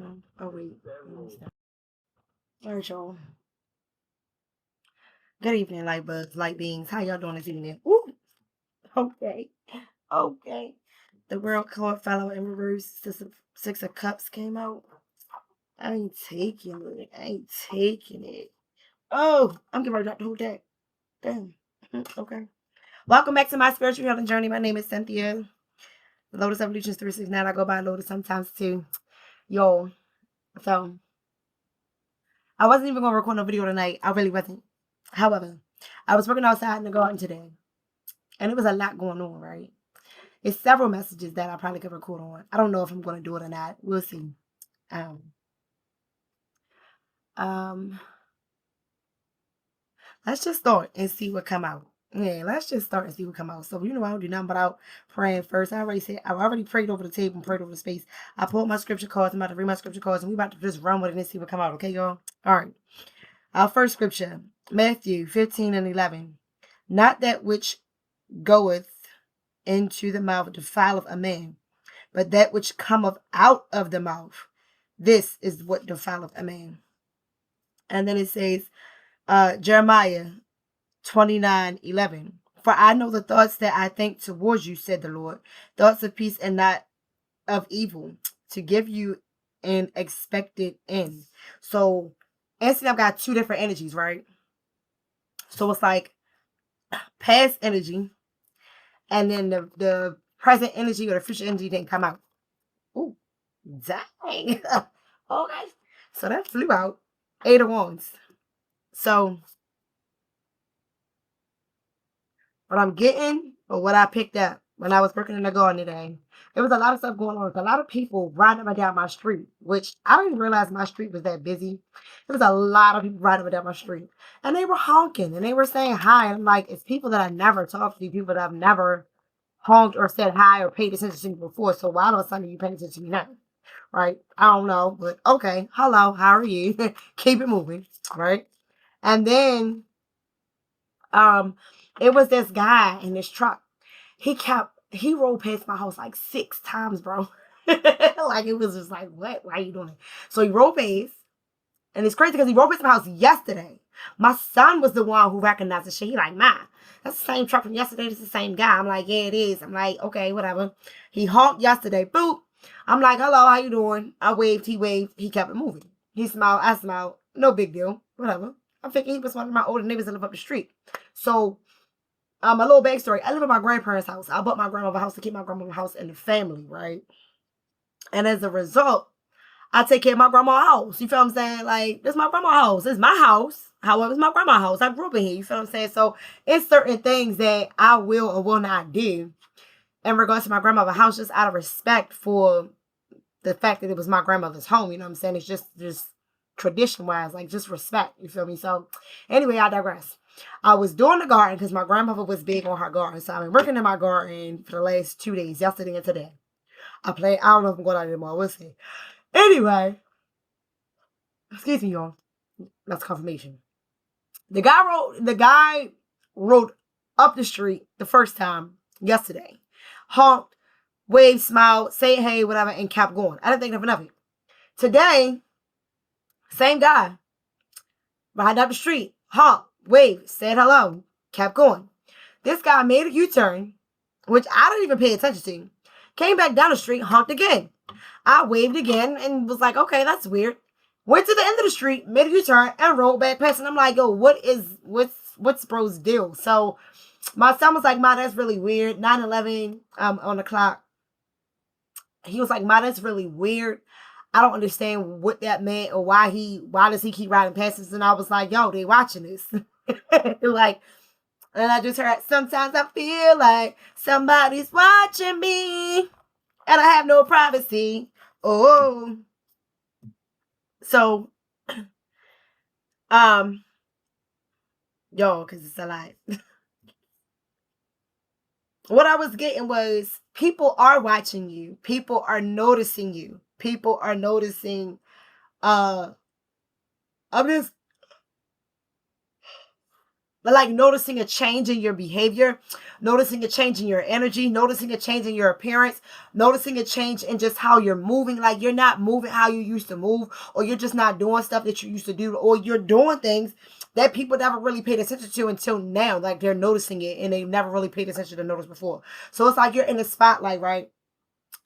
Oh wait. All right, y'all. Good evening, light bugs, light beings. How y'all doing this evening? Ooh, okay. Okay. The World Card Fellow in reverse. Six of Cups came out. I ain't taking it. I ain't taking it. Oh, I'm getting ready to drop the whole deck. Damn. Okay. Welcome back to my spiritual healing journey. My name is Cynthia. Lotus Evolutions 369. I go by Lotus sometimes too. Yo. So I wasn't even gonna record no video tonight. I really wasn't. However, I was working outside in the garden today. And it was a lot going on, right? It's several messages that I probably could record on. I don't know if I'm gonna do it or not. We'll see. Um, um, let's just start and see what come out. Yeah, let's just start and see what come out. So I don't do nothing but out praying first. I already prayed over the table and prayed over the space. I pulled my scripture cards. I'm about to read my scripture cards, and we about to just run with it and see what come out. Okay, y'all. All right. Our first scripture, Matthew 15:11. Not that which goeth into the mouth defileth a man, but that which cometh out of the mouth, this is what defileth a man. And then it says, Jeremiah 29:11. For I know the thoughts that I think towards you, said the Lord, thoughts of peace and not of evil, to give you an expected end. So, instantly, I've got two different energies, right? So it's like past energy, and then the present energy or the future energy didn't come out. Ooh, dang. Okay. So that flew out. 8 of Wands. So what I'm getting or what I picked up when I was working in the garden today, there was a lot of stuff going on. There's a lot of people riding up and down my street, which I didn't realize my street was that busy. There was a lot of people riding up and down my street. And they were honking and they were saying hi. And I'm like, it's people that I never talked to, people that I've never honked or said hi or paid attention to me before. So why all of a sudden are you paying attention to me now? Right? I don't know, but okay. Hello, how are you? Keep it moving, right? And then um it was this guy in this truck. He rolled past my house like 6 times, bro. Like it was just like, what? Why are you doing it? So he rolled past, and it's crazy because he rolled past my house yesterday. My son was the one who recognized the shit. He like, "Ma, that's the same truck from yesterday. It's the same guy." I'm like, "Yeah, it is." I'm like, "Okay, whatever." He honked yesterday. Boop. I'm like, "Hello, how you doing?" I waved. He waved. He kept it moving. He smiled. I smiled. No big deal. Whatever. I'm thinking he was one of my older neighbors that live up the street. So, a little backstory. I live at my grandparents' house. I bought my grandmother's house to keep my grandmother's house in the family, right? And as a result, I take care of my grandma's house. You feel what I'm saying? Like, this is my grandma's house. This is my house. However, it's my grandma's house. I grew up in here. You feel what I'm saying? So it's certain things that I will or will not do in regards to my grandmother's house, just out of respect for the fact that it was my grandmother's home. You know what I'm saying? It's just tradition wise, like just respect. You feel me? So anyway, I digress. I was doing the garden because my grandmother was big on her garden. So I've been working in my garden for the last 2 days, yesterday and today. I don't know if I'm going out anymore. We'll see. Anyway, excuse me, y'all. That's confirmation. The guy rode up the street the first time yesterday. Honked, waved, smiled, say hey, whatever, and kept going. I didn't think nothing of it. Today, same guy. Riding up the street. Honked, waved, said hello, kept going. This guy made a U-turn, which I didn't even pay attention to. Came back down the street, honked again. I waved again and was like, okay, that's weird. Went to the end of the street, made a U-turn, and rolled back past. And I'm like, yo, what's bro's deal? So my son was like, Ma, that's really weird. 9:11 on the clock. He was like, Ma, that's really weird. I don't understand what that meant or why does he keep riding past us? And I was like, yo, they watching this. Like, and I just heard, sometimes I feel like somebody's watching me and I have no privacy. Oh. So, yo, because it's a lot. What I was getting was people are watching you. People are noticing you. People are noticing, I'm just, But like noticing a change in your behavior, noticing a change in your energy, noticing a change in your appearance, noticing a change in just how you're moving. Like you're not moving how you used to move, or you're just not doing stuff that you used to do, or you're doing things that people never really paid attention to until now. Like they're noticing it and they never really paid attention to notice before. So it's like you're in the spotlight, right?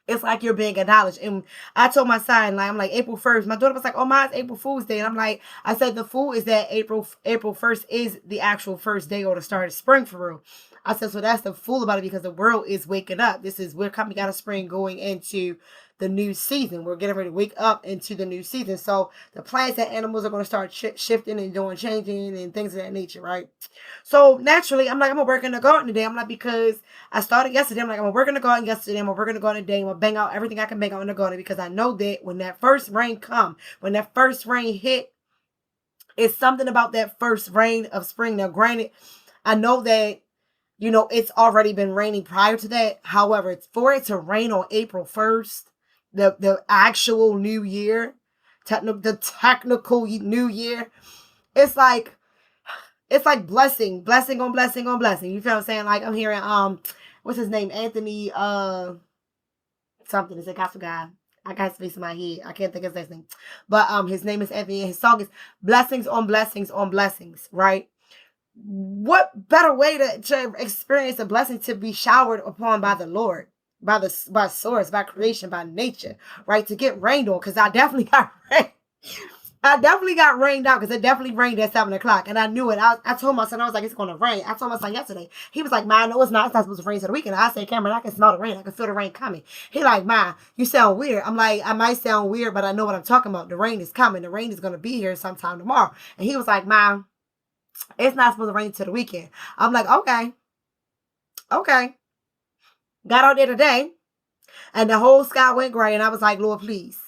It's like you're being acknowledged. And I told my son, like, I'm like, April 1st. My daughter was like, oh, mine's April Fool's Day. And I'm like, I said, the fool is that April 1st is the actual first day or the start of spring for real. I said, so that's the fool about it, because the world is waking up. We're coming out of spring going into the new season. We're getting ready to wake up into the new season. So the plants and animals are going to start shifting and doing changing and things of that nature, right? So naturally, I'm like, I'm gonna work in the garden today. I'm like, because I started yesterday. I'm like, I'm gonna work in the garden yesterday. I'm gonna work in the garden today. I'm gonna bang out everything I can bang out in the garden, because I know that when that first rain come, when that first rain hit, it's something about that first rain of spring. Now, granted, I know that it's already been raining prior to that. However, for it to rain on April 1st, the actual new year, the technical new year, it's like blessing on blessing on blessing. You feel what I'm saying? Like I'm hearing what's his name? Anthony something. It's like I forgot. I got his face in my head. I can't think of his last name. But his name is Anthony, and his song is Blessings on Blessings on Blessings, right? What better way to experience a blessing to be showered upon by the Lord, by source, by creation, by nature, right? To get rained on, because I definitely got rain. I definitely got rained out, because it definitely rained at 7 o'clock, and I knew it. I told my son, I was like, it's going to rain. I told my son yesterday. He was like, "Ma, no, it's not. It's not supposed to rain to the weekend." I said, "Cameron, I can smell the rain. I can feel the rain coming." He like, "Ma, you sound weird." I'm like, "I might sound weird, but I know what I'm talking about. The rain is coming. The rain is going to be here sometime tomorrow." And he was like, "Ma, it's not supposed to rain to the weekend." I'm like, okay. Okay. Got out there today, and the whole sky went gray, and I was like, "Lord, please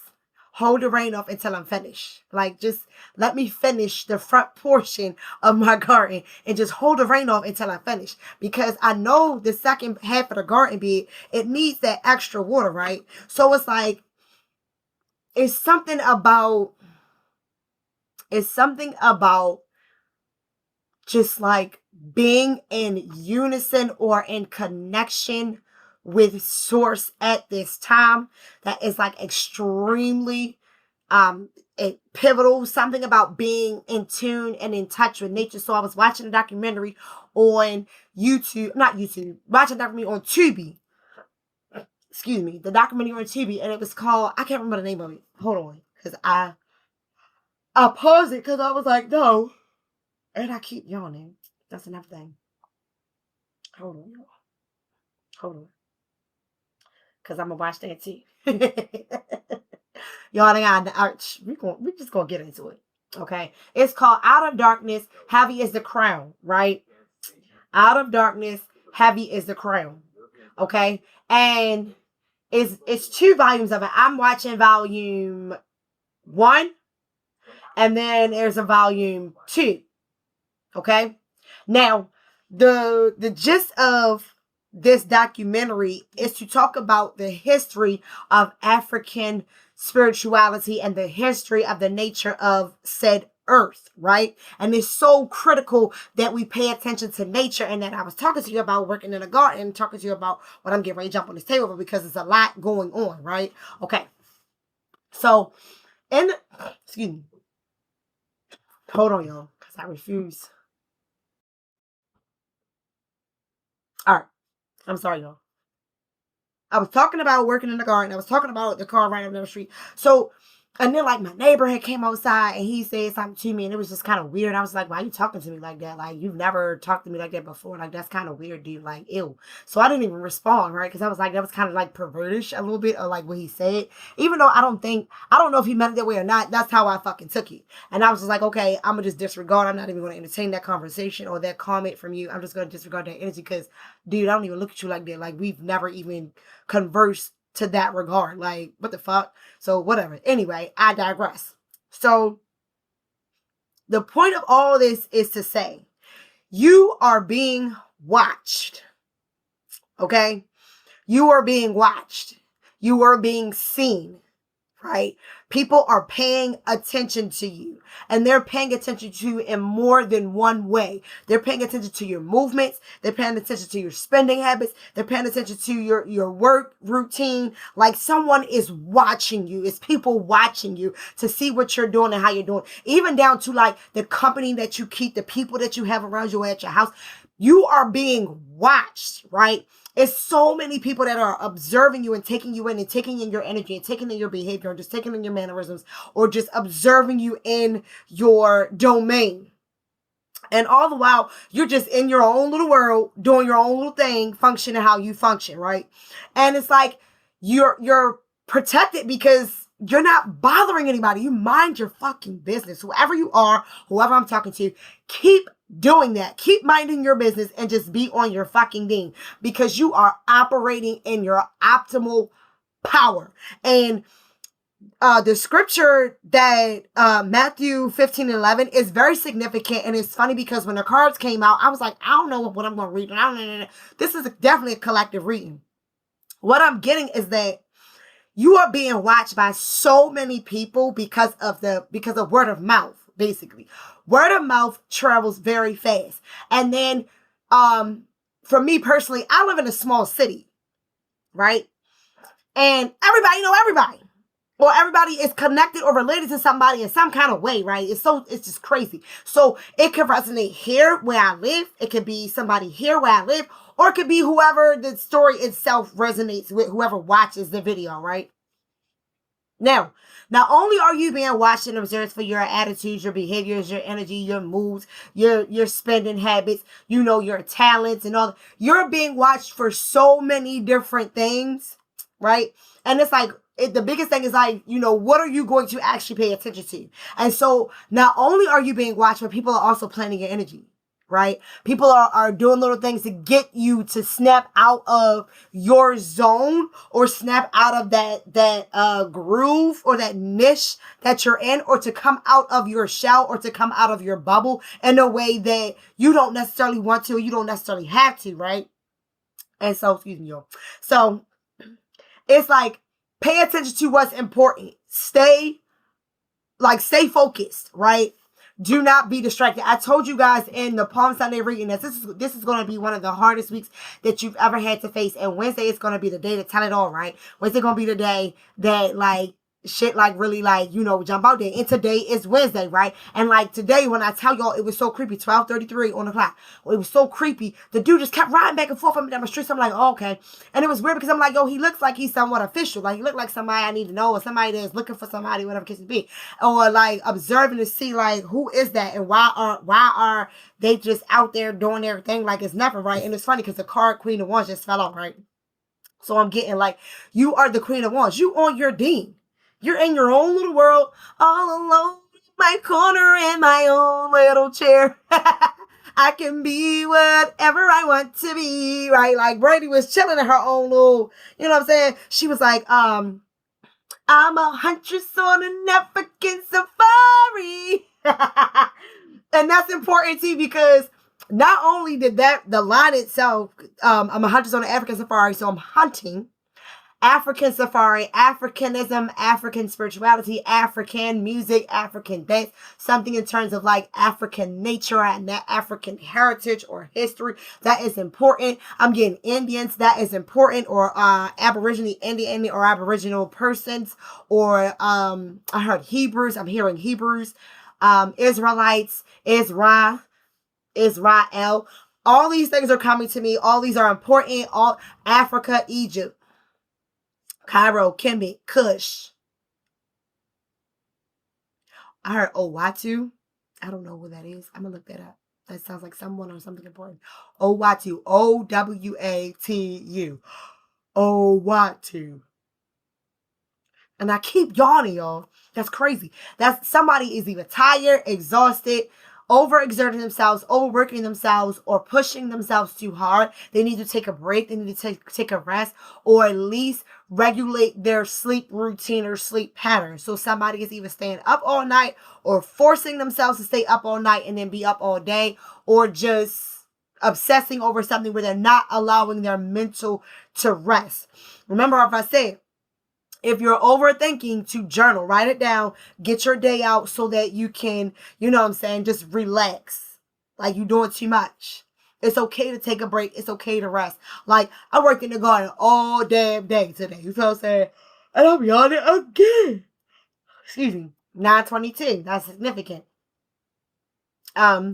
hold the rain off until I'm finished. Like, just let me finish the front portion of my garden and just hold the rain off until I finish." Because I know the second half of the garden bed, it needs that extra water, right? So it's like, it's something about, it's something about just like being in unison or in connection with source at this time that is like extremely pivotal. Something about being in tune and in touch with nature. So I was watching a documentary on YouTube, not YouTube, watching a documentary on Tubi. Excuse me, the documentary on Tubi, and it was called, I can't remember the name of it. Hold on, because I paused it because I was like, no. And I keep yawning. That's another thing. Hold on, y'all. Hold on. Because I'm going to watch that too. Y'all, we just going to get into it. Okay. It's called Out of Darkness, Heavy is the Crown, right? Out of Darkness, Heavy is the Crown. Okay. And it's 2 volumes of it. I'm watching volume 1. And then there's a volume 2. Okay. Now, the gist of this documentary is to talk about the history of African spirituality and the history of the nature of said earth, right? And it's so critical that we pay attention to nature, and that I was talking to you about working in a garden and talking to you about what I'm getting ready to jump on this table, because there's a lot going on, right? Okay. So, excuse me. Hold on, y'all, because I refuse. All right. I'm sorry, y'all. I was talking about working in the garden. I was talking about the car right up down the street. So, and then like my neighbor had came outside and he said something to me, and it was just kind of weird. I was like, "Why are you talking to me like that? Like, you've never talked to me like that before. Like, that's kind of weird, dude. Like, ew." So I didn't even respond, right? Because I was like, that was kind of like pervertish a little bit of like what he said. Even though I don't know if he meant it that way or not. That's how I fucking took it. And I was just like, okay, I'm gonna just disregard. I'm not even gonna entertain that conversation or that comment from you. I'm just gonna disregard that energy, because, dude, I don't even look at you like that. Like, we've never even conversed to that regard. Like, what the fuck? So whatever. Anyway, I digress. So the point of all this is to say, you are being watched. Okay? You are being watched. You are being seen. right? People are paying attention to you, and they're paying attention to you in more than one way. They're paying attention to your movements. They're paying attention to your spending habits. They're paying attention to your work routine. Like someone is watching you. It's people watching you to see what you're doing and how you're doing. Even down to like the company that you keep, the people that you have around you at your house. You are being watched, right? It's so many people that are observing you and taking you in and taking in your energy and taking in your behavior and just taking in your mannerisms or just observing you in your domain. And all the while, you're just in your own little world, doing your own little thing, functioning how you function, right? And it's like you're protected because you're not bothering anybody. You mind your fucking business. Whoever you are, whoever I'm talking to, keep doing that. Keep minding your business and just be on your fucking thing because you are operating in your optimal power. And the scripture that Matthew 15:11 is very significant, and it's funny because when the cards came out, I was like, I don't know what I'm going to read. I don't know. This is definitely a collective reading. What I'm getting is that you are being watched by so many people because of word of mouth, basically. Word of mouth travels very fast. And then for me personally, I live in a small city, right? And everybody know everybody. Or everybody is connected or related to somebody in some kind of way, right? It's just crazy. So it can resonate here where I live. It could be somebody here where I live. Or it could be whoever the story itself resonates with, whoever watches the video, right? Now, not only are you being watched and observed for your attitudes, your behaviors, your energy, your moods, your spending habits, your talents and all, you're being watched for so many different things, right? And it's like, the biggest thing is like, what are you going to actually pay attention to? And so not only are you being watched, but people are also planning your energy, right? People are doing little things to get you to snap out of your zone or snap out of that groove or that niche that you're in, or to come out of your shell or to come out of your bubble in a way that you don't necessarily want to, or you don't necessarily have to, right? And so, excuse me, y'all. So it's like, pay attention to what's important. Stay focused, right? Do not be distracted. I told you guys in the Palm Sunday reading that this is going to be one of the hardest weeks that you've ever had to face. And Wednesday is going to be the day to tell it all, right? Wednesday going to be the day that shit really jump out there. And today is Wednesday, right? And today when I tell y'all, it was so creepy, 12:33 on the clock. It was so creepy. The dude just kept riding back and forth down the street. So I'm like, oh, okay. And it was weird because I'm like, yo, he looks like he's somewhat official. Like, he looked like somebody I need to know, or somebody that's looking for somebody, whatever the case may be. Or observing to see who is that, and why are they just out there doing their thing like it's nothing, right? And it's funny because the card Queen of Wands just fell off, right? So I'm getting you are the Queen of Wands. You on your ding. You're in your own little world, all alone in my corner in my own little chair. I can be whatever I want to be, right? Like Brandy was chilling in her own little, you know what I'm saying? She was like, I'm a huntress on an African safari. And that's important too, because not only did the line itself, I'm a huntress on an African safari, so I'm hunting. African safari, Africanism, African spirituality, African music, African dance, something in terms of African nature and that African heritage or history. That is important. I'm getting Indians. That is important. Or Aboriginal Indian or Aboriginal persons. Or I heard Hebrews. I'm hearing Hebrews. Israelites, Israel. All these things are coming to me. All these are important. All Africa, Egypt, Cairo, Kemet, Kush. I heard Owatu. I don't know who that is. I'm going to look that up. That sounds like someone or something important. Owatu. Owatu. Owatu. And I keep yawning, y'all. That's crazy. That's somebody is either tired, exhausted, overexerting themselves, overworking themselves, or pushing themselves too hard. They need to take a break. They need to take a rest, or at least regulate their sleep routine or sleep pattern. So somebody is either staying up all night or forcing themselves to stay up all night and then be up all day, or just obsessing over something where they're not allowing their mental to rest. Remember, if I said, If you're overthinking, to journal, write it down, get your day out so that you can, you know what I'm saying, just relax. Like you're doing too much. It's okay to take a break. It's okay to rest. Like I worked in the garden all damn day today. You feel what I'm saying? And I'll be on it again. Excuse me. 9:22. That's significant. I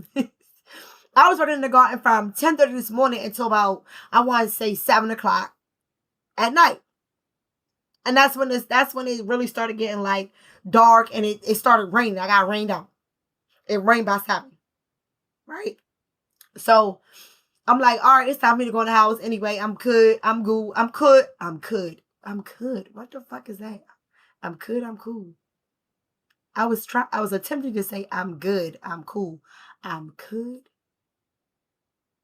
was working in the garden from 10:30 this morning until about, I want to say, 7 o'clock at night. And that's when it really started getting like dark, and it started raining. I got rained out. It rained by 7. Right? So I'm like, all right, it's time for me to go in the house. Anyway, I'm good. I'm good. I'm good. I'm good. I'm good. What the fuck is that? I'm good. I'm cool. I was attempting to say I'm good. I'm cool. I'm good.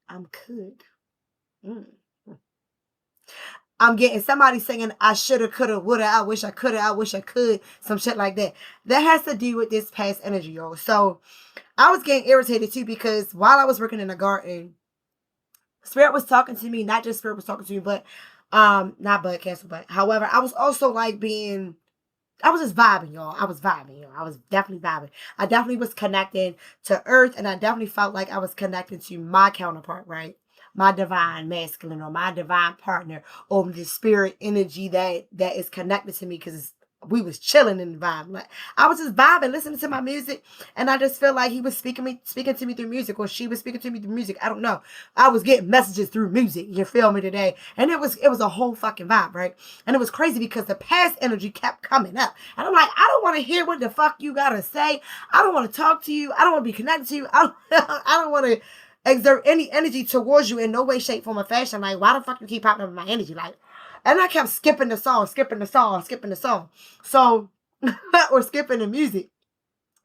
I'm good. Mm. I'm getting somebody singing, I shoulda, coulda, woulda, I wish I coulda, I wish I could, some shit like that. That has to do with this past energy, y'all. So I was getting irritated too, because while I was working in the garden, Spirit was talking to me. Not just Spirit was talking to me, but not Bud Castle, but however, I was also like I was just vibing, y'all. I was vibing, y'all. I was definitely vibing. I definitely was connected to Earth, and I definitely felt like I was connected to my counterpart, right? My divine masculine, or my divine partner, or the spirit energy that is connected to me, because we was chilling in the vibe. Like I was just vibing, listening to my music, and I just feel like he was speaking to me through music, or she was speaking to me through music. I don't know. I was getting messages through music. You feel me today? And it was a whole fucking vibe, right? And it was crazy because the past energy kept coming up, and I'm like, I don't want to hear what the fuck you gotta say. I don't want to talk to you. I don't want to be connected to you. I don't want to exert any energy towards you in no way, shape, form, or fashion. Like, why the fuck you keep popping up with my energy? Like, and I kept skipping the song, skipping the song, skipping the song. So, or skipping the music.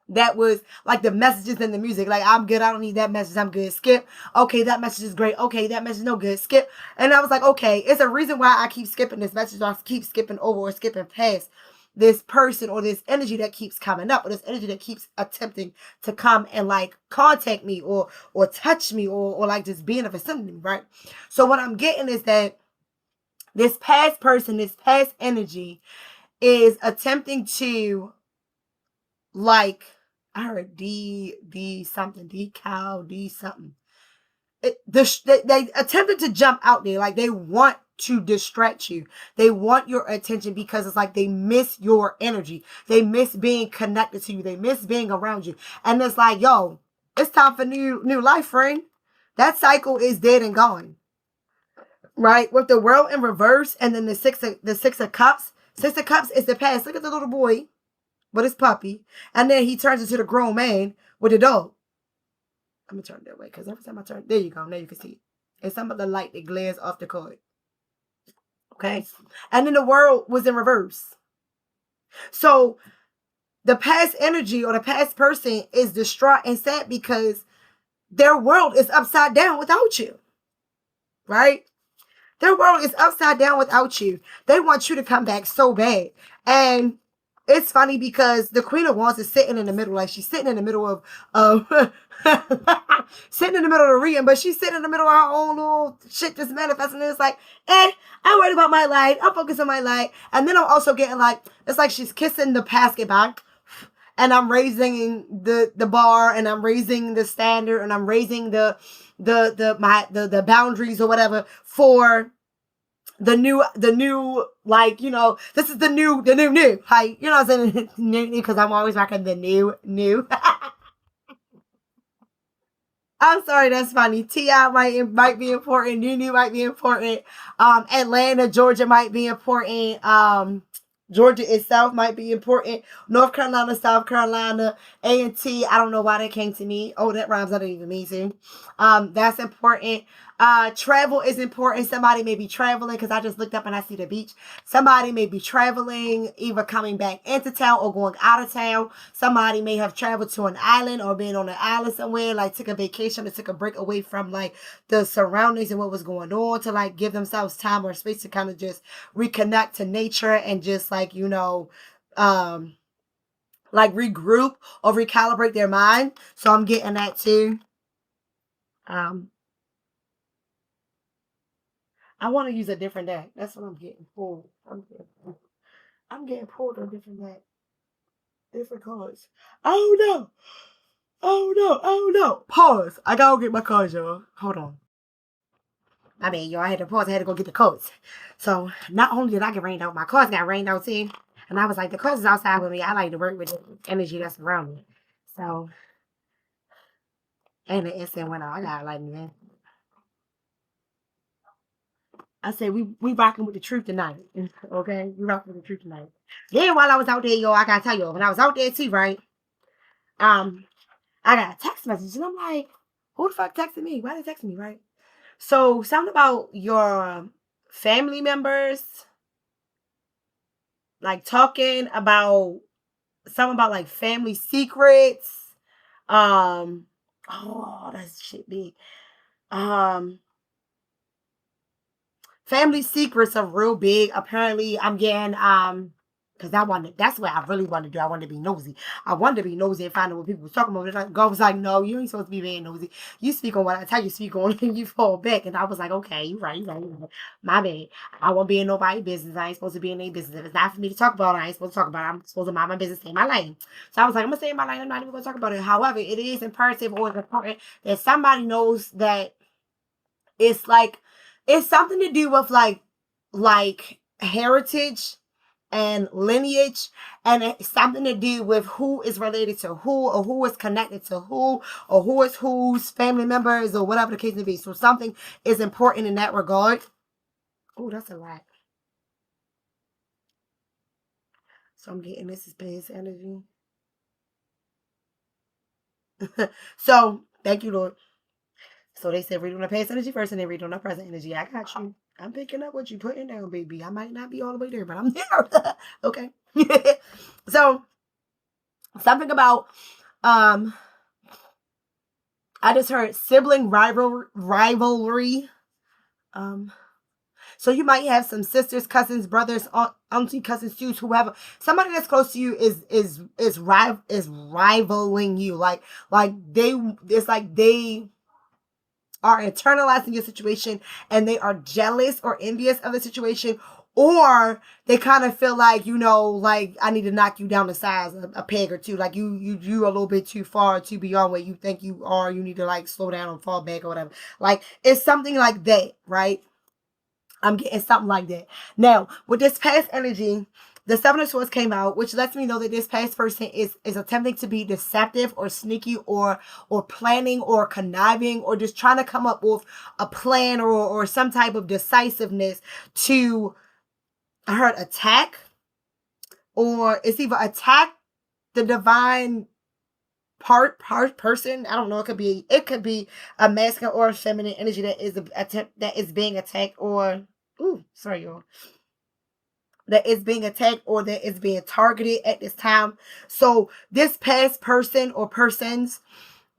That was like the messages in the music. Like, I'm good. I don't need that message. I'm good. Skip. Okay, that message is great. Okay, that message is no good. Skip. And I was like, okay, it's a reason why I keep skipping this message, or I keep skipping over or skipping past this person, or this energy that keeps coming up, or this energy that keeps attempting to come and like contact me, or touch me, or like just be in a vicinity, right? So what I'm getting is that this past person, this past energy is attempting to, like, I heard D something, D cow, D something. They attempted to jump out there. Like they want to distract you. They want your attention, because it's like they miss your energy. They miss being connected to you. They miss being around you. And it's like, yo, it's time for new life, friend. That cycle is dead and gone. Right? With the world in reverse, and then the six of cups. Six of cups is the past. Look at the little boy with his puppy. And then he turns into the grown man with the dog. I'm gonna turn that way, because every time I turn, there you go. Now you can see it. It's some of the light that glares off the card. Okay. And then the world was in reverse. So the past energy, or the past person, is distraught and sad because their world is upside down without you. Right? Their world is upside down without you. They want you to come back so bad. And it's funny because the Queen of Wands is sitting in the middle. Like she's sitting in the middle of sitting in the middle of the reading, but she's sitting in the middle of her own little shit just manifesting. And it's like, I'm worried about my light. I'm focused on my light. And then I'm also getting like, it's like she's kissing the basketball. And I'm raising the bar, and I'm raising the standard, and I'm raising the boundaries or whatever for the new, like, this is the new like, you know what I'm saying, new, because I'm always rocking the new. I'm sorry, that's funny. T.I. might be important. New might be important. Atlanta, Georgia might be important. Georgia itself might be important. North Carolina, South Carolina, A&T. I don't know why that came to me. Oh, that rhymes. I didn't even mean to. That's important. Travel is important. Somebody may be traveling, because I just looked up and I see the beach. Somebody may be traveling, either coming back into town or going out of town. Somebody may have traveled to an island, or been on an island somewhere, like took a vacation or took a break away from like the surroundings and what was going on, to like give themselves time or space to kind of just reconnect to nature, and just like, like regroup or recalibrate their mind. So I'm getting that too. Um, I want to use a different deck. That's what I'm getting. I'm getting. I'm getting pulled on different cards. Oh no! Oh no! Oh no! Pause. I gotta go get my cards, y'all. Hold on. I mean, y'all, I had to pause. I had to go get the cards. So not only did I get rained out, my cards got rained out too. And I was like, the cards is outside with me. I like to work with the energy that's around me. So, and the instant went out. I got like, man. I said we rocking with the truth tonight. Okay, we rocking with the truth tonight. Then while I was out there, yo, I gotta tell you, when I was out there too, right? Um, I got a text message, and I'm like, who the fuck texted me? Why they texting me, right? So something about your family members, like talking about something about like family secrets. Um, oh, that's shit big. Um, Family secrets are real big. Apparently, I'm getting because that's what I really want to do. I want to be nosy. I wanted to be nosy and find out what people were talking about. God was like, no, you ain't supposed to be being nosy. You speak on what I tell you speak on, and you fall back. And I was like, okay, you right, you right, you right. My bad. I won't be in nobody's business. I ain't supposed to be in any business. If it's not for me to talk about, I ain't supposed to talk about it. I'm supposed to mind my business, stay in my lane. So I was like, I'm gonna stay in my lane. I'm not even gonna talk about it. However, it is imperative or important that somebody knows that it's like it's something to do with like heritage and lineage, and it's something to do with who is related to who, or who is connected to who, or who is whose family members, or whatever the case may be. So something is important in that regard. Oh, that's a lot. So I'm getting this is base energy. So thank you, Lord. So they said read on the past energy first and then read on the present energy. I got you. I'm picking up what you putting down, baby. I might not be all the way there, but I'm there. Okay. So something about um I just heard sibling rivalry. Um so you might have some sisters, cousins, brothers, auntie, cousins, too, whoever. Somebody that's close to you is rivaling you. Like it's like they are internalizing your situation and they are jealous or envious of the situation, or they kind of feel like, like I need to knock you down the size a peg or two, like you a little bit too far to beyond where you think you are, you need to like slow down and fall back or whatever. Like it's something like that, right? I'm getting something like that. Now, with this past energy, the Seven of Swords came out, which lets me know that this past person is attempting to be deceptive or sneaky or planning or conniving or just trying to come up with a plan or some type of decisiveness to hurt attack, or it's either attack the divine part person. I don't know. It could be a masculine or a feminine energy that is being attacked, or sorry, y'all, that is being attacked or that is being targeted at this time. So this past person or persons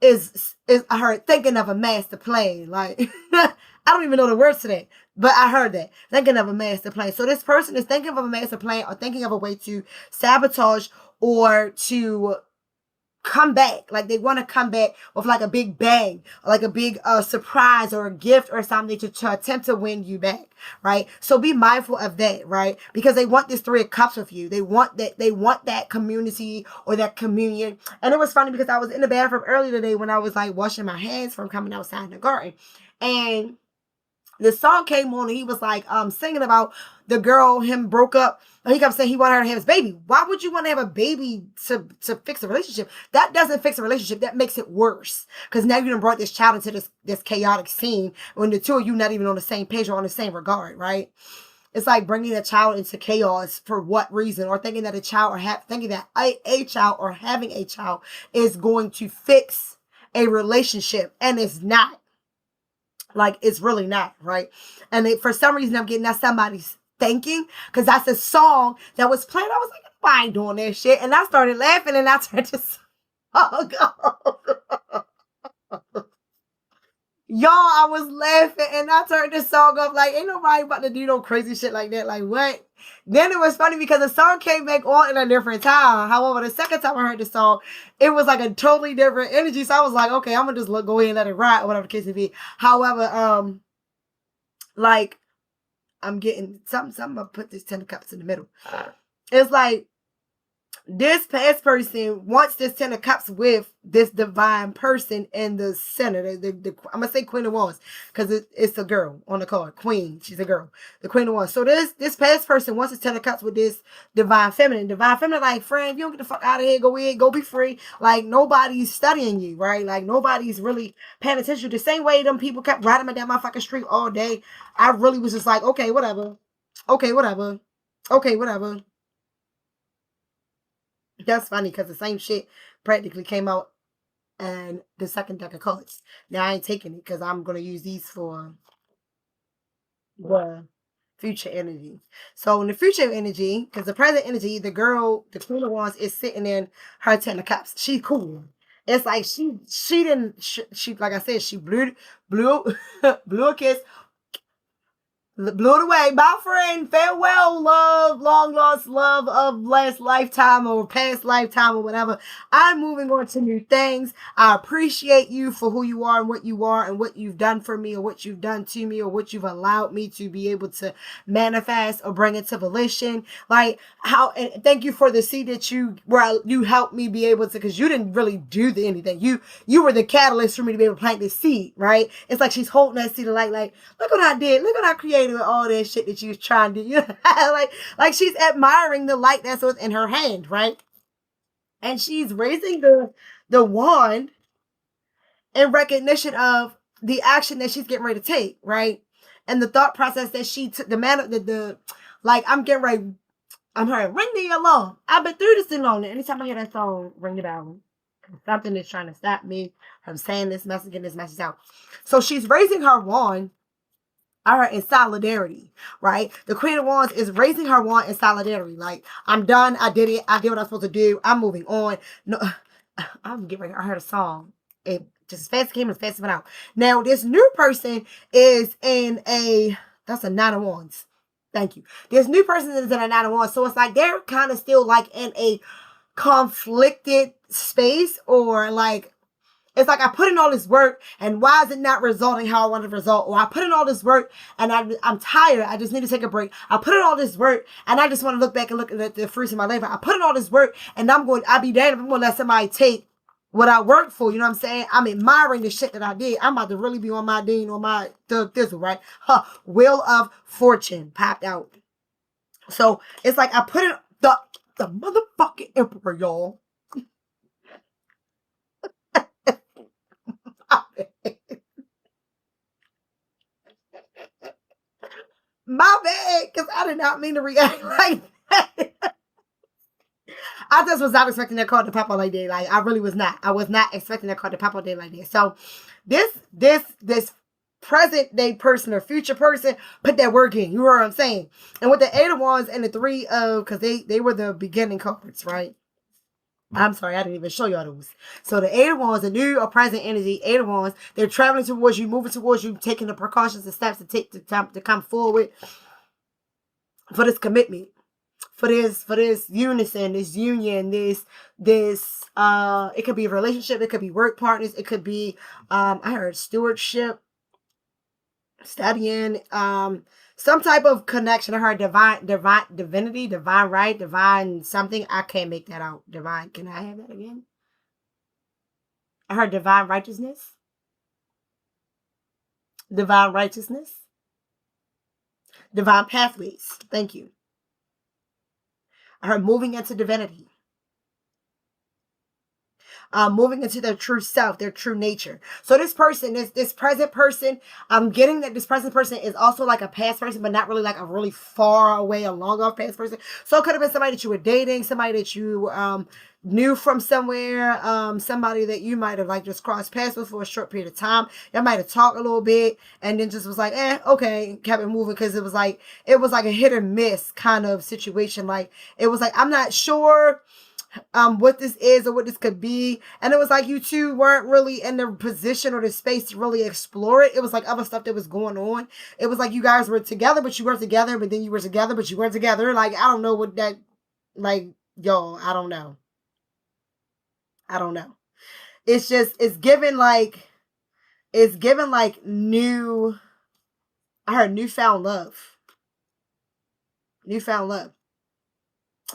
is I heard thinking of a master plan. Like I don't even know the words to that, but I heard that thinking of a master plan. So this person is thinking of a master plan or thinking of a way to sabotage or to come back. Like they want to come back with like a big bang, or like a big surprise or a gift or something to attempt to win you back, right? So be mindful of that, right? Because they want this Three of Cups with you. They want that community or that communion. And it was funny because I was in the bathroom earlier today when I was like washing my hands from coming outside in the garden, and the song came on and he was like singing about the girl, him broke up. And he kept saying he wanted her to have his baby. Why would you want to have a baby to fix a relationship? That doesn't fix a relationship. That makes it worse. Because now you done brought this child into this chaotic scene when the two of you not even on the same page or on the same regard, right? It's like bringing a child into chaos for what reason, or thinking that thinking that a child or having a child is going to fix a relationship, and it's not. Like it's really not, right? And for some reason I'm getting that somebody's thinking, because that's a song that was playing. I was like, I ain't doing that shit. And I started laughing and I turned to song off. Y'all, I was laughing and I turned the song off. Like, ain't nobody about to do no crazy shit like that. Like, what? Then it was funny because the song came back on in a different time. However, the second time I heard the song, it was like a totally different energy. So I was like, okay, I'm gonna just go ahead and let it ride, or whatever the case may be. However, like I'm getting something. I'm gonna put this 10 of Cups in the middle. it's like this past person wants this Ten of Cups with this divine person in the center. I'm gonna say Queen of Wands because it's a girl on the card. Queen, she's a girl. The Queen of Wands. So this past person wants this Ten of Cups with this divine feminine. Divine feminine, like, friend, you don't get the fuck out of here. Go in, go be free. Like, nobody's studying you, right? Like, nobody's really paying attention. The same way them people kept riding me down my fucking street all day. I really was just like, okay, whatever. Okay, whatever. Okay, whatever. That's funny because the same shit practically came out and the second deck of cards. Now I ain't taking it because I'm gonna use these for the future energy. So in the future energy, because the present energy, the girl, the Queen of Wands is sitting in her Ten of Cups. She's cool. It's like she didn't she like I said, she blew blew a kiss, blew it away. Bye, friend. Farewell, love, long lost love of last lifetime or past lifetime or whatever. I'm moving on to new things. I appreciate you for who you are and what you've done for me or what you've done to me or what you've allowed me to be able to manifest or bring into volition. Like how, and thank you for the seed that you helped me be able to, because you didn't really do anything. You were the catalyst for me to be able to plant this seed, right? It's like she's holding that seed of light, like, look what I did, look what I created with all that shit that you was trying to do. You know, like she's admiring the light that's in her hand, right? And she's raising the wand in recognition of the action that she's getting ready to take, right? And the thought process that she took, like, I'm getting ready, I'm hearing, ring the alarm. I've been through this too long. Anytime I hear that song, ring the bell. Something is trying to stop me from saying this message, getting this message out. So she's raising her wand, all right, in solidarity, right? The Queen of Wands is raising her wand in solidarity. Like, I'm done. I did it. I did what I'm supposed to do. I'm moving on. No, I'm getting ready. I heard a song. It just as fast as came as fast as went out. Now, this new person is in that's a Nine of Wands. Thank you. This new person is in a Nine of Wands. So it's like they're kind of still like in a conflicted space, or like, it's like I put in all this work and why is it not resulting how I want to result? Or I put in all this work and I'm tired. I just need to take a break. I put in all this work and I just want to look back and look at the fruits of my labor. I put in all this work and I'll be damned if I'm going to let somebody take what I worked for. You know what I'm saying? I'm admiring the shit that I did. I'm about to really be on my Dean, on my Thug Thistle, right? Wheel of Fortune popped out. So it's like I put in the motherfucking emperor, y'all. My bad, because I did not mean to react like that. I just was not expecting that card to pop out like that. Like, I really was not. I was not expecting that card to pop out there like that. So this present day person or future person, put that work in. You know what I'm saying? And with the Eight of Wands and the Three of, because they were the beginning cards, right? I'm sorry, I didn't even show y'all those. So the Eight of Wands, the new or present energy, Eight of Wands, they're traveling towards you, moving towards you, taking the precautions and steps to take to come forward for this commitment, for this unison, this union, this it could be a relationship, it could be work partners, it could be I heard stewardship, studying, some type of connection. I heard divinity, divine right, divine something. I can't make that out. Divine, can I have that again? I heard divine righteousness. Divine righteousness. Divine pathways. Thank you. I heard moving into divinity. Moving into their true self, their true nature. So this person, this present person, I'm getting that this present person is also like a past person, but not really like a really far away, a long off past person. So it could have been somebody that you were dating, somebody that you knew from somewhere, somebody that you might have like just crossed paths with for a short period of time. Y'all might have talked a little bit and then just was like, okay, kept it moving, because it was like a hit or miss kind of situation. Like, it was like, I'm not sure what this is or what this could be, and it was like you two weren't really in the position or the space to really explore it. It was like other stuff that was going on. It was like you guys were together but you weren't together, but then you were together but you weren't together. Like, I don't know what that, like, y'all, I don't know. It's just, it's given like new, I heard newfound love.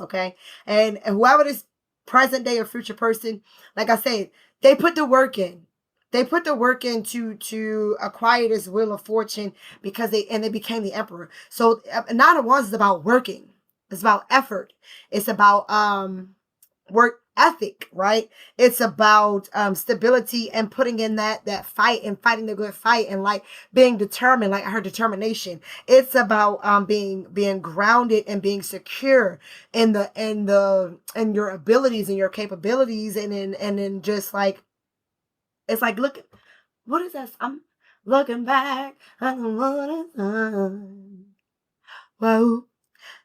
Okay. And whoever this present day or future person, like I said, they put the work in. They put the work in to acquire this wheel of fortune because they became the emperor. So Nine of Wands is about working. It's about effort. It's about work ethic, right? It's about stability and putting in that fight and fighting the good fight and like being determined, like her determination. It's about being grounded and being secure in your abilities and your capabilities and in just like it's like look what is that? I'm looking back at the morning. Whoa,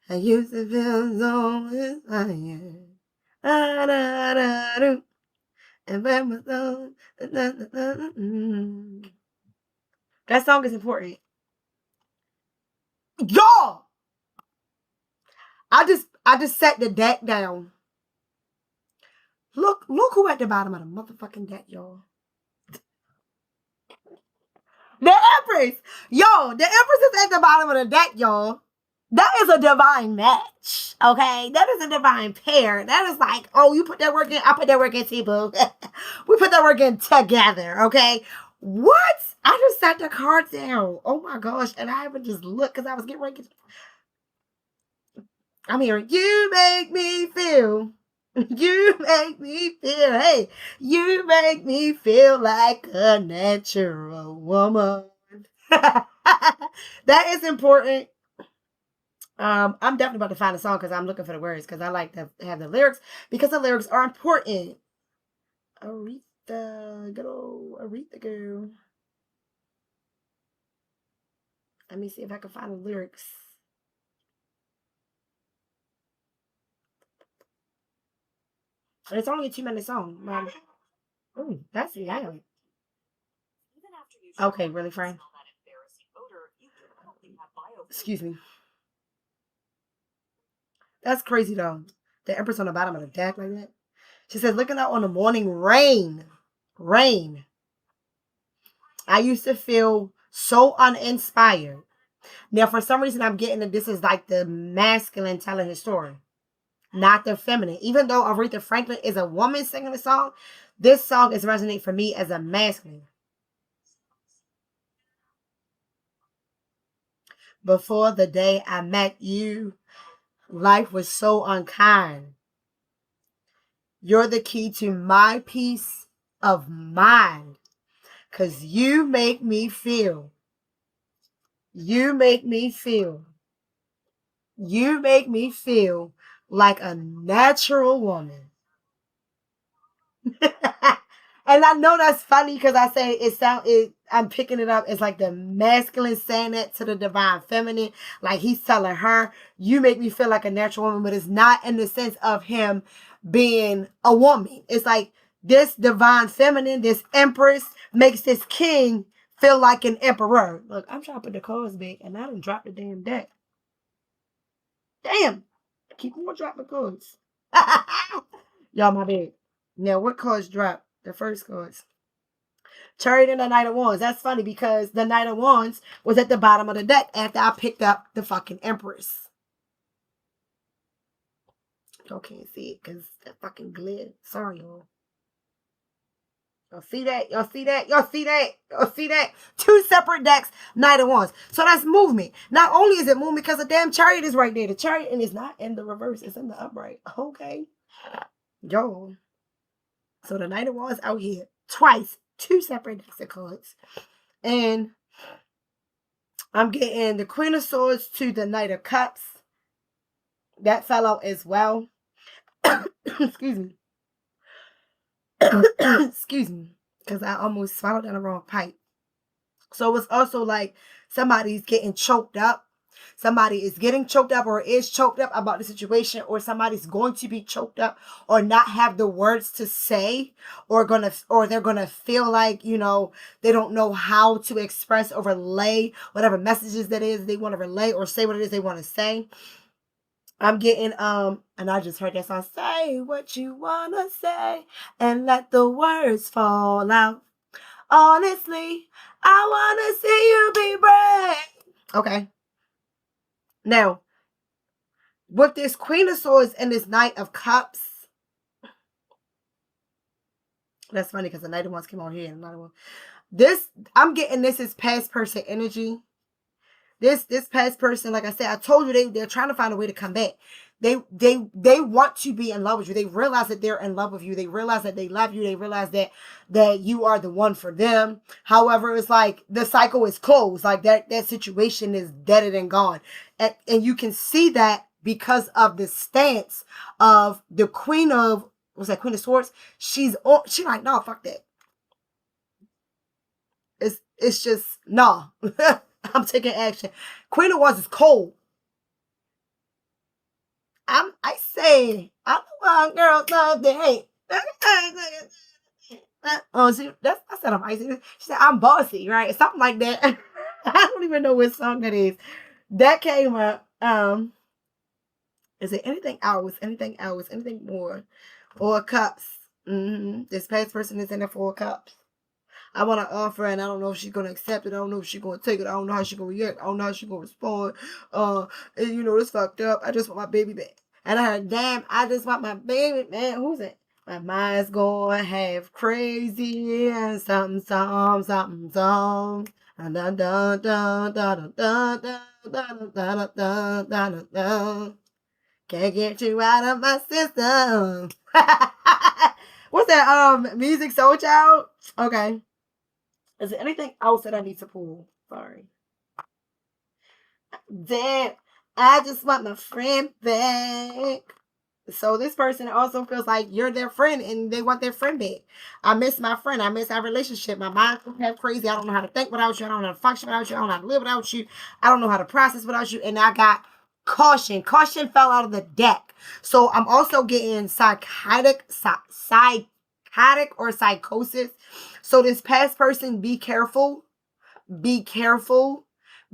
I used to feel so inspired. Da, da, da, do. And when my song, that song is important. Y'all, I just set the deck down. Look who at the bottom of the motherfucking deck, y'all. The Empress. Yo, the Empress is at the bottom of the deck, y'all. That is a divine match. Okay? That is a divine pair. That is like, oh, you put that work in, I put that work in, T-Boo. We put that work in together, okay? What? I just sat the cards down. Oh my gosh. And I haven't just looked because I was getting ready. I'm hearing, you make me feel. You make me feel. Hey, you make me feel like a natural woman. That is important. I'm definitely about to find a song because I'm looking for the words because I like to have the lyrics because the lyrics are important. Aretha, good old Aretha girl. Let me see if I can find the lyrics. And it's only a 2-minute song. Ooh, that's loud. Okay, really, Frank? Excuse me. That's crazy though. The Empress on the bottom of the deck like that. She says, looking out on the morning rain. Rain. I used to feel so uninspired. Now, for some reason, I'm getting that this is like the masculine telling his story, not the feminine. Even though Aretha Franklin is a woman singing the song, this song is resonating for me as a masculine. Before the day I met you, life was so unkind. You're the key to my peace of mind. Cause you make me feel, you make me feel like a natural woman. And I know that's funny because I say I'm picking it up as like the masculine saying it to the divine feminine. Like he's telling her, you make me feel like a natural woman, but it's not in the sense of him being a woman. It's like this divine feminine, this empress makes this king feel like an emperor. Look, I'm trying to put the cards back and I done dropped the damn deck. Damn. Keep on dropping cards. Y'all, my bad. Now, what cards dropped? The first cards. Chariot and the Knight of Wands. That's funny because the Knight of Wands was at the bottom of the deck after I picked up the fucking Empress. Y'all can't see it because that fucking glare. Sorry, y'all. Y'all see that? Y'all see that? Y'all see that? Y'all see that? Two separate decks, Knight of Wands. So that's movement. Not only is it movement because the damn chariot is right there. The chariot and it's not in the reverse. It's in the upright. Okay. Yo. So the Knight of Wands out here twice. Two separate decks of cards. And I'm getting the Queen of Swords to the Knight of Cups. That fell out as well. Excuse me. Excuse me. Because I almost swallowed down the wrong pipe. So it's also like somebody's getting choked up. Somebody is getting choked up or is choked up about the situation, or somebody's going to be choked up or not have the words to say, or they're gonna feel like, they don't know how to express or relay whatever messages that is they want to relay or say what it is they want to say. I'm getting and I just heard that song, say what you wanna say and let the words fall out. Honestly, I wanna see you be brave. Okay. Now, with this Queen of Swords and this Knight of Cups. That's funny because the Knight of Wands came on here and another one. This, I'm getting this is past person energy. This past person, like I said, I told you they're trying to find a way to come back. They want to be in love with you. They realize that they're in love with you. They realize that they love you. They realize that you are the one for them. However, it's like the cycle is closed. Like that situation is dead and gone. And you can see that because of the stance of the Queen of, was that Queen of Swords? She like, no, fuck that. It's just no. I'm taking action. Queen of Wands is cold. I say I'm the one girl love that hate. Oh, see, I said I'm icy. She said I'm bossy, right? Something like that. I don't even know what song that is. That came up. Is it anything else? Anything else? Anything more? 4 cups. This past person is in the 4 cups. I want to offer, and I don't know if she's gonna accept it. I don't know if she's gonna take it. I don't know how she's gonna react. I don't know how she's gonna respond. And you know, it's fucked up. I just want my baby back. And I heard, damn, I just want my baby, man. Who's it? My mind's going half crazy and something, something, something, something. Dun dun dun dun dun dun dun dun dun dun dun. Can't get you out of my system. What's that? Music Soul Child? Okay. Is there anything else that I need to pull? Sorry. Damn. I just want my friend back. So this person also feels like you're their friend and they want their friend back. I miss my friend. I miss our relationship. My mind's half crazy. I don't know how to think without you. I don't know how to function without you. I don't know how to live without you. I don't know how to process without you. And I got caution. Caution fell out of the deck. So I'm also getting psychotic or psychosis. So this past person, be careful. Be careful.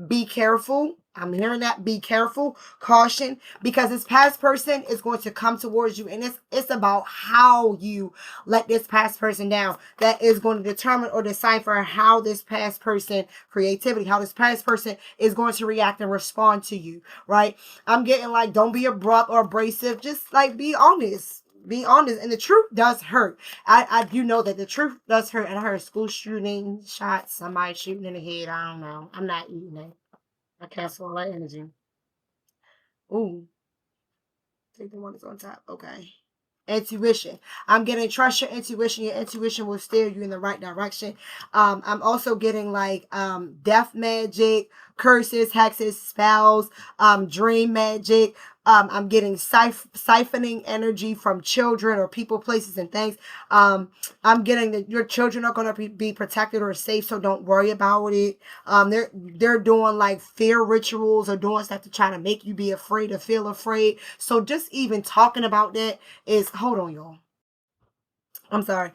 Be careful. I'm hearing that. Be careful. Caution. Because this past person is going to come towards you. And it's about how you let this past person down. That is going to determine or decipher how this past person, creativity, how this past person is going to react and respond to you. Right? I'm getting like, don't be abrupt or abrasive. Just like be honest. Be honest. And the truth does hurt. I do know that the truth does hurt. And I heard school shooting, shots, somebody shooting in the head. I don't know. I'm not eating it. I cancel all that energy. Ooh. Take the one that's on top. Okay. Intuition. I'm getting trust your intuition. Your intuition will steer you in the right direction. I'm also getting like death magic, curses, hexes, spells, dream magic. I'm getting siphoning energy from children or people, places, and things. I'm getting that your children are going to be protected or safe, so don't worry about it. They're doing like fear rituals or doing stuff to try to make you be afraid or feel afraid. So just even talking about that is, hold on, y'all. I'm sorry.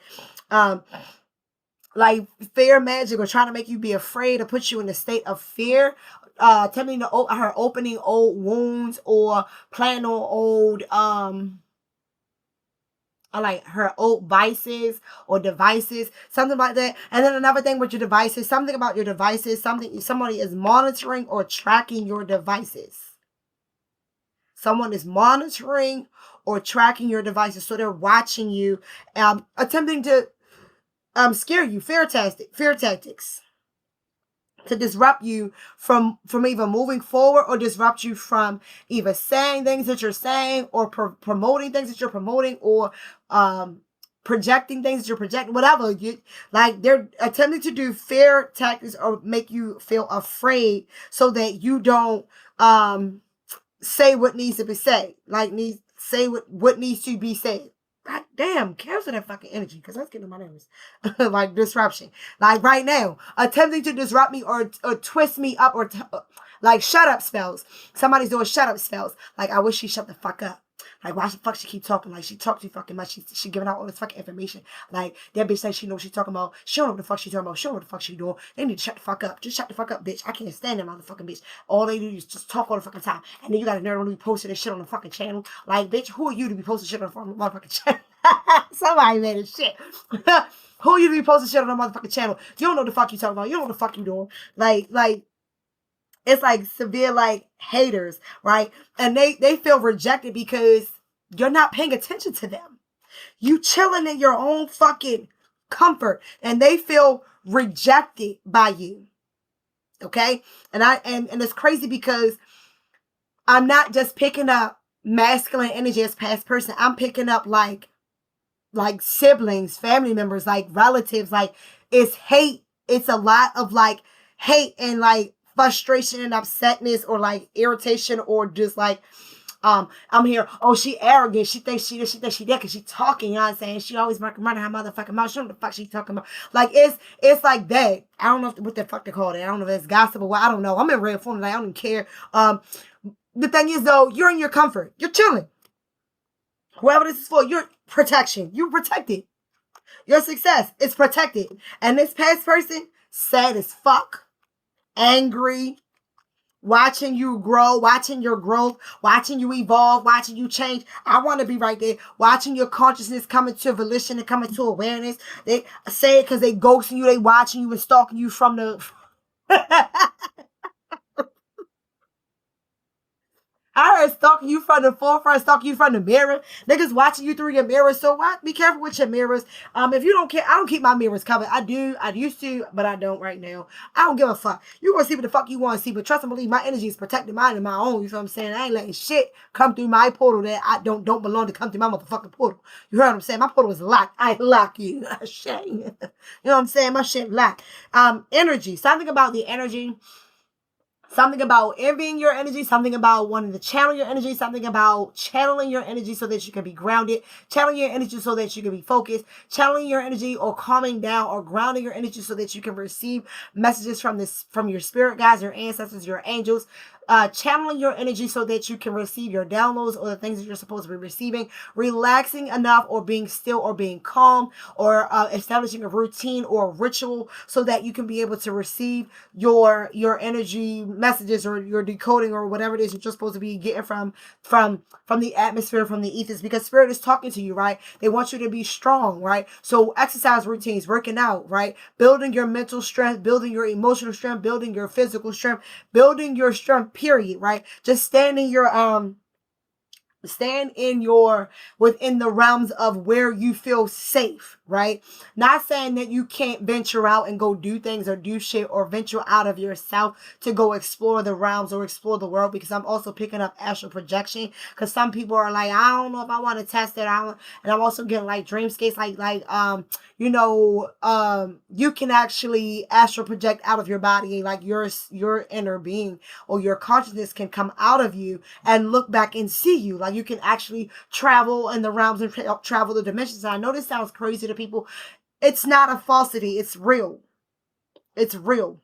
Like fear magic or trying to make you be afraid or put you in a state of fear, attempting to her opening old wounds or playing on old like her old vices or devices, something like that. And then another thing with your devices, something about your devices, somebody is monitoring or tracking your devices. Someone is monitoring or tracking your devices, so they're watching you, attempting to scare you, fear tactics to disrupt you from either moving forward or disrupt you from either saying things that you're saying or promoting things that you're promoting or projecting things that you're projecting, whatever. Like they're attempting to do fear tactics or make you feel afraid so that you don't say what needs to be said, like say what needs to be said. God damn, cancel that fucking energy because that's getting on my nerves. Like disruption. Like right now, attempting to disrupt me or twist me up or like shut up spells. Somebody's doing shut up spells. Like I wish she shut the fuck up. Like why the fuck she keep talking? Like she talk too fucking much. She giving out all this fucking information. Like that bitch says she know what she's talking about. She don't know what the fuck she talking about. She don't know what the fuck she doing. They need to shut the fuck up. Just shut the fuck up, bitch. I can't stand that motherfucking bitch. All they do is just talk all the fucking time. And then you got a nerd to be posting this shit on the fucking channel. Like bitch, who are you to be posting shit on the motherfucking channel? Somebody made it shit. Who are you to be posting shit on the motherfucking channel? You don't know what the fuck you talking about. You don't know what the fuck you doing. Like It's like severe like haters, right? And they feel rejected because you're not paying attention to them. You chilling in your own fucking comfort, and they feel rejected by you. Okay? And it's crazy because I'm not just picking up masculine energy as past person. I'm picking up like siblings, family members, like relatives. Like, it's hate. It's a lot of like hate and like frustration and upsetness or like irritation or just like I'm here. Oh, she arrogant. She thinks she this, she thinks she that because she talking, you know what I'm saying? She always running her motherfucking mouth. She don't know what the fuck she talking about. Like, it's like that. I don't know what the fuck they call it. I don't know if it's gossip or what. I don't know. I'm in red phone tonight. I don't even care. The thing is though, you're in your comfort. You're chilling. Whoever this is for, your protection. You protected. Your success is protected. And this past person, sad as fuck, angry, watching you grow, watching your growth, watching you evolve, watching you change. I want to be right there, watching your consciousness come into volition and come into awareness. They say it because they ghosting you, they watching you and stalking you from the I heard stalking you from the forefront, stalking you from the mirror. Niggas watching you through your mirror. So why be careful with your mirrors. If you don't care, I don't keep my mirrors covered. I do. I used to, but I don't right now. I don't give a fuck. You gonna see what the fuck you want to see, but trust and believe my energy is protecting mine and my own. You feel what I'm saying? I ain't letting shit come through my portal that I don't belong to come through my motherfucking portal. You heard what I'm saying? My portal is locked. I lock you. Shit. You know what I'm saying? My shit locked. Energy. Something about the energy. Something about envying your energy, something about wanting to channel your energy, something about channeling your energy so that you can be grounded, channeling your energy so that you can be focused, channeling your energy or calming down or grounding your energy so that you can receive messages from your spirit guides, your ancestors, your angels, channeling your energy so that you can receive your downloads or the things that you're supposed to be receiving, relaxing enough or being still or being calm or establishing a routine or a ritual so that you can be able to receive your energy messages or your decoding or whatever it is that you're supposed to be getting from the atmosphere, from the ethers, because spirit is talking to you, right? They want you to be strong, right? So exercise routines, working out, right? Building your mental strength, building your emotional strength, building your physical strength, building your strength, period, right? Just stand within the realms of where you feel safe, right? Not saying that you can't venture out and go do things or do shit or venture out of yourself to go explore the realms or explore the world, because I'm also picking up astral projection, because some people are like, I don't know if I want to test it out. And I'm also getting like dreamscapes, you can actually astral project out of your body, like your inner being or your consciousness can come out of you and look back and see you. Like, you can actually travel in the realms and travel the dimensions. And I know this sounds crazy to people. It's not a falsity. It's real. It's real.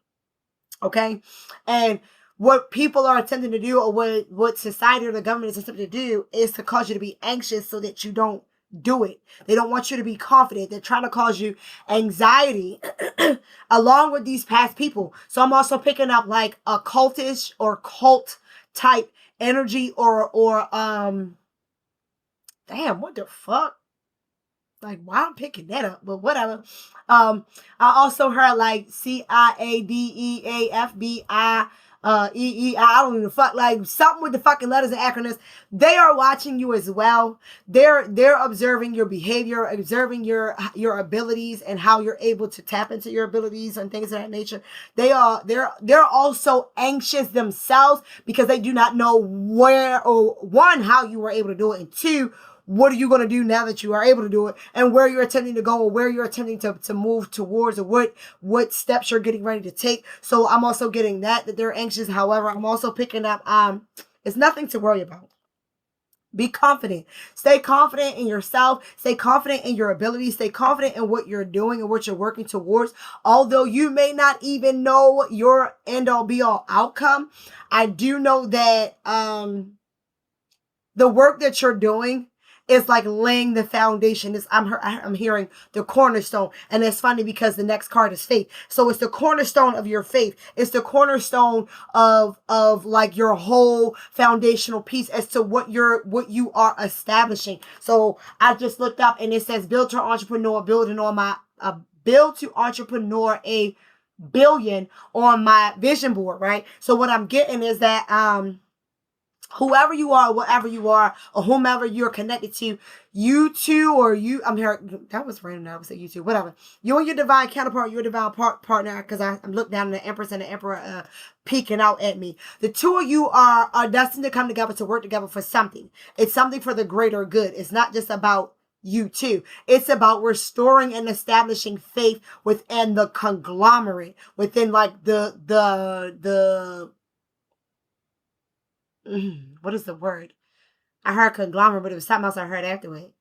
Okay. And what people are attempting to do, or what society or the government is attempting to do, is to cause you to be anxious so that you don't do it. They don't want you to be confident. They're trying to cause you anxiety along with these past people. So I'm also picking up like a cultish or cult type energy or damn, what the fuck? Like, why I'm picking that up, but whatever. I also heard like CIADEAFBI, EEI. I don't even fuck, like something with the fucking letters and acronyms. They are watching you as well. They're observing your behavior, observing your abilities and how you're able to tap into your abilities and things of that nature. They're also anxious themselves because they do not know where, or one, how you were able to do it, and two, what are you going to do now that you are able to do it, and where you're attempting to go, or where you're attempting to move towards, or what steps you're getting ready to take. So I'm also getting that they're anxious. However, I'm also picking up, it's nothing to worry about. Be confident. Stay confident in yourself. Stay confident in your abilities. Stay confident in what you're doing and what you're working towards. Although you may not even know your end all be all outcome, I do know that the work that you're doing is like laying the foundation. I'm hearing the cornerstone. And it's funny because the next card is faith. So it's the cornerstone of your faith. It's the cornerstone of like your whole foundational piece as to what you are establishing. So I just looked up and it says build to entrepreneur, build to entrepreneur, a billion on my vision board, right? So what I'm getting is that whoever you are, whatever you are, or whomever you're connected to, you two, or you, I'm here, that was random, I would say you two, whatever. You and your divine counterpart, your divine partner, because I'm looking down at the Empress and the Emperor peeking out at me. The two of you are destined to come together, to work together for something. It's something for the greater good. It's not just about you too. It's about restoring and establishing faith within the conglomerate, within like the what is the word? I heard conglomerate, but it was something else I heard afterward.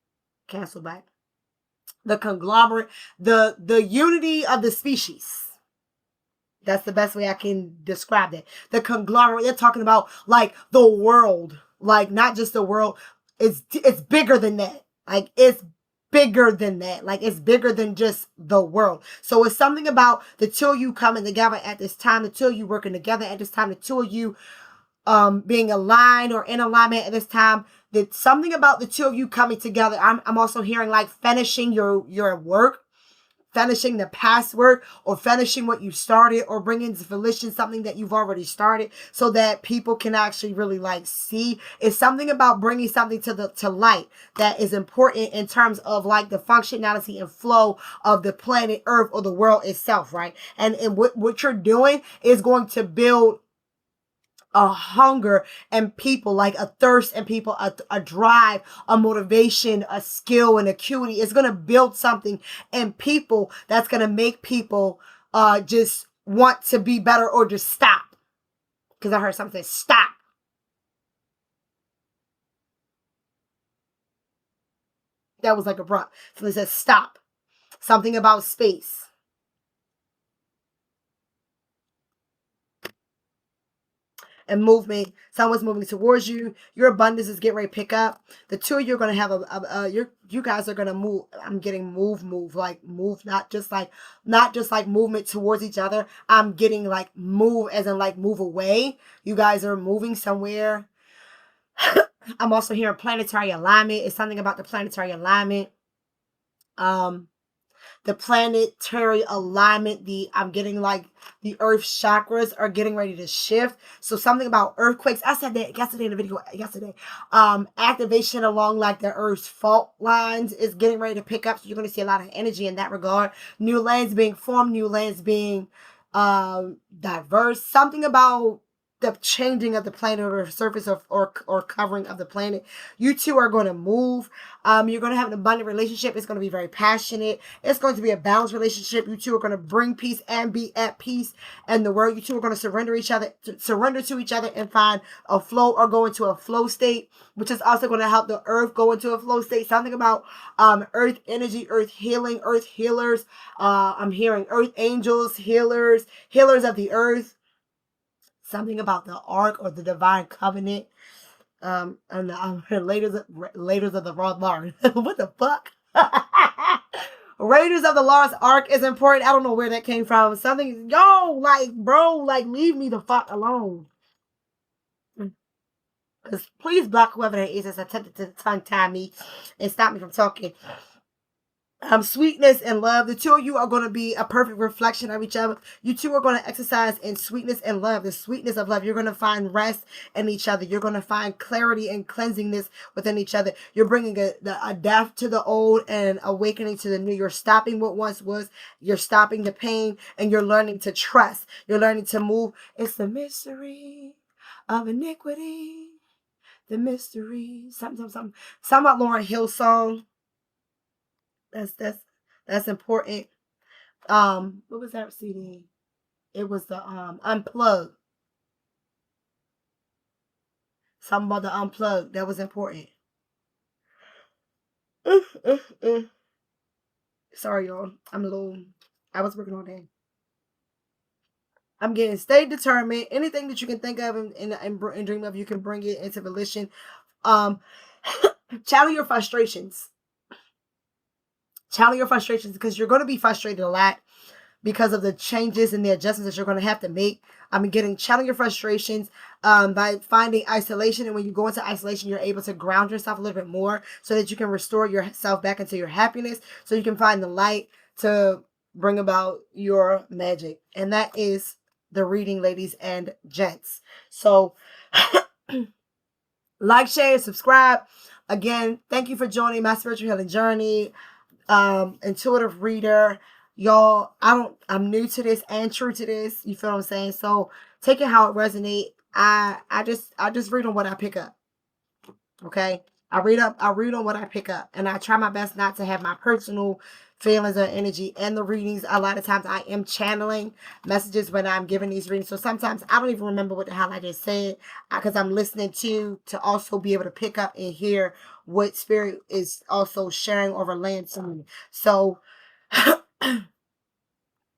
Cancel back. The conglomerate, the unity of the species. That's the best way I can describe that. The conglomerate, they're talking about like the world, like not just the world. It's bigger than that. Like it's bigger than that. Like it's bigger than just the world. So it's something about the two of you coming together at this time, the two of you working together at this time, the two of you being aligned or in alignment at this time. That something about the two of you coming together. I'm also hearing like finishing your work, finishing the past work, or finishing what you started, or bringing to fruition something that you've already started, so that people can actually really like see. It's something about bringing something to light that is important in terms of like the functionality and flow of the planet Earth or the world itself, right? And what you're doing is going to build a hunger and people, like a thirst and people, a drive, a motivation, a skill and acuity. It's going to build something in people that's going to make people just want to be better or just stop. Because I heard something say stop. That was like abrupt. Something says stop. Something about space. And movement. Someone's moving towards you. Your abundance is getting ready to pick up. The two of you are going to have you guys are going to move. I'm getting move, like move, not just like movement towards each other. I'm getting like move as in like move away. You guys are moving somewhere. I'm also hearing planetary alignment. It's something about the planetary alignment. The planetary alignment, I'm getting like the earth chakras are getting ready to shift. So something about earthquakes. I said that yesterday in the video yesterday. Activation along like the earth's fault lines is getting ready to pick up. So you're going to see a lot of energy in that regard. New lands being formed, new lands being diverse. Something about the changing of the planet or surface or covering of the planet. You two are going to move. You're going to have an abundant relationship. It's going to be very passionate. It's going to be a balanced relationship. You two are going to bring peace and be at peace in the world. You two are going to surrender to each other and find a flow or go into a flow state, which is also going to help the earth go into a flow state. Something about earth energy, earth healing, earth healers. I'm hearing earth angels, healers of the earth. Something about the ark or the divine covenant. And Raiders of the Lost Ark. What the fuck? Raiders of the Lost Ark is important. I don't know where that came from. Something, like, bro, like, leave me the fuck alone. Because please block whoever that is that's attempted to tongue tie me and stop me from talking. Sweetness and love. The two of you are going to be a perfect reflection of each other. You two are going to exercise in sweetness and love. The sweetness of love. You're going to find rest in each other. You're going to find clarity and cleansingness within each other. You're bringing a death to the old and awakening to the new. You're stopping what once was. You're stopping the pain and you're learning to trust. You're learning to move. It's the mystery of iniquity. The mystery. Something about Lauryn Hill song. That's important. What was that CD? It was the Unplugged. Something about the Unplugged. That was important. Sorry, y'all. I was working all day. I'm getting stay determined. Anything that you can think of and dream of, you can bring it into volition. Channel your frustrations. Channel your frustrations because you're going to be frustrated a lot because of the changes and the adjustments that you're going to have to make. Channel your frustrations by finding isolation. And when you go into isolation, you're able to ground yourself a little bit more so that you can restore yourself back into your happiness. So you can find the light to bring about your magic. And that is the reading, ladies and gents. So like, share, subscribe. Again, thank you for joining my spiritual healing journey. Intuitive reader. Y'all, I'm new to this and true to this. You feel what I'm saying? So take it how it resonates. I just read on what I pick up. Okay. I read on what I pick up, and I try my best not to have my personal feelings or energy in the readings. A lot of times I am channeling messages when I'm giving these readings. So sometimes I don't even remember what the hell I just said, because I'm listening to also be able to pick up and hear what spirit is also sharing or relaying to me. So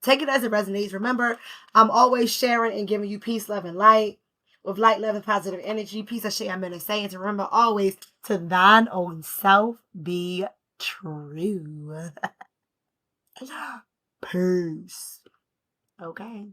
take it as it resonates. Remember, I'm always sharing and giving you peace, love, and light. With light, love, and positive energy. Peace, I share, I'm going to say. And to remember always to thine own self be true. Peace. Okay.